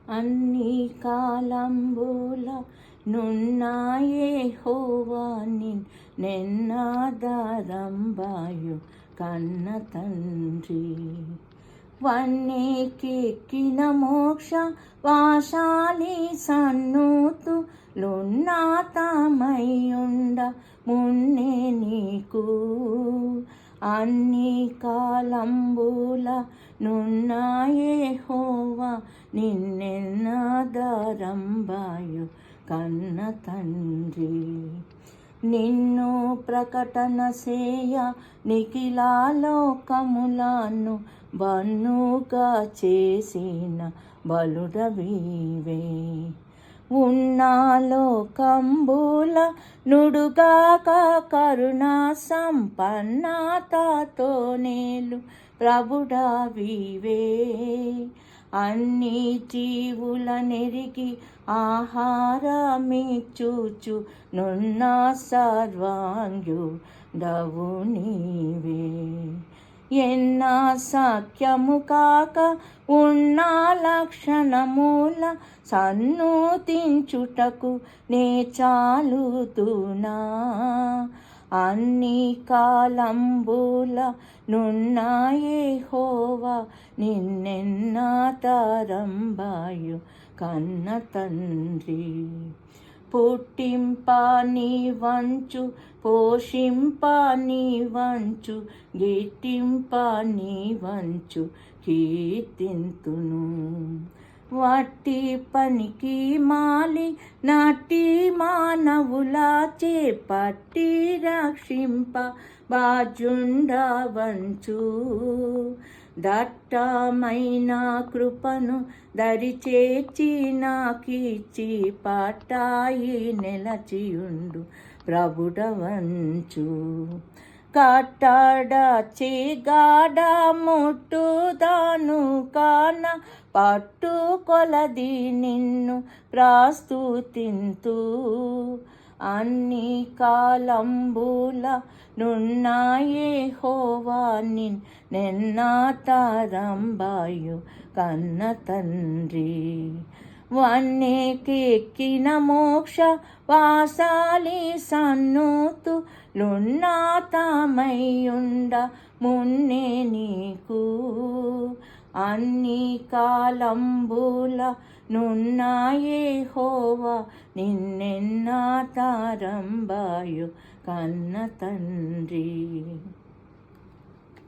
అన్ని కాలంబుల నున్న యెహోవా నిన్నెన్నాదరంబాయు కన్న తండ్రి. వన్నెకెక్కిన మోక్ష వాశాలి సన్నూతు లున్నతమయ్యుండ మున్నే నీకు. అన్ని కాలంబుల నున్న యెహోవా నిన్నెన్నాదరంబాయు కన్న తండ్రి. నిన్ను ప్రకటన సేయ నిఖిలాలోకములను బన్నుగా చేసిన బలుడవీవే. ఉన్నలోకంబుల నుడుగాక కరుణా సంపన్నతతో నేలు ప్రభుడవీవే. అన్ని జీవుల నెరిగి ఆహారమిచ్చుచు నున్న సర్వాంగుడవు నీవే. ఎన్న సఖ్యము కాక ఉన్న లక్షణముల సన్నుతించుటకు నే చాలుతునా. అన్ని కాలంబుల నున్న యెహోవా నిన్నెన్నాదరంబాయు కన్న తండ్రి. పుట్టింప నీ వంచు పోషింప నీ వంచు గిట్టింప నీ వంచు కీర్తింతును. వట్టి పనికి మాలి నాటి మానవుల చేపట్టి రక్షింప బాజుండవంచు. దట్టమైన కృపను దరిచేర్చి నాకిచ్చి పట్టాయి నిలచియుండు ప్రభుడవంచు. కట్టడచి గాడ ముట్టుదాను కాన పట్టు కొలది నిన్ను ప్రస్తుతింతు. అన్ని కాలంబుల నున్న యెహోవా నిన్నెన్నాదరంబాయు కన్న తండ్రి. వన్నెకెక్కిన మోక్ష వాశాలి సన్నూతు లున్నతమయ్యుండ మున్నే నీకు. అన్ని కాలంబుల నున్న యెహోవా నిన్నెన్నాదరంబాయు కన్న తండ్రి.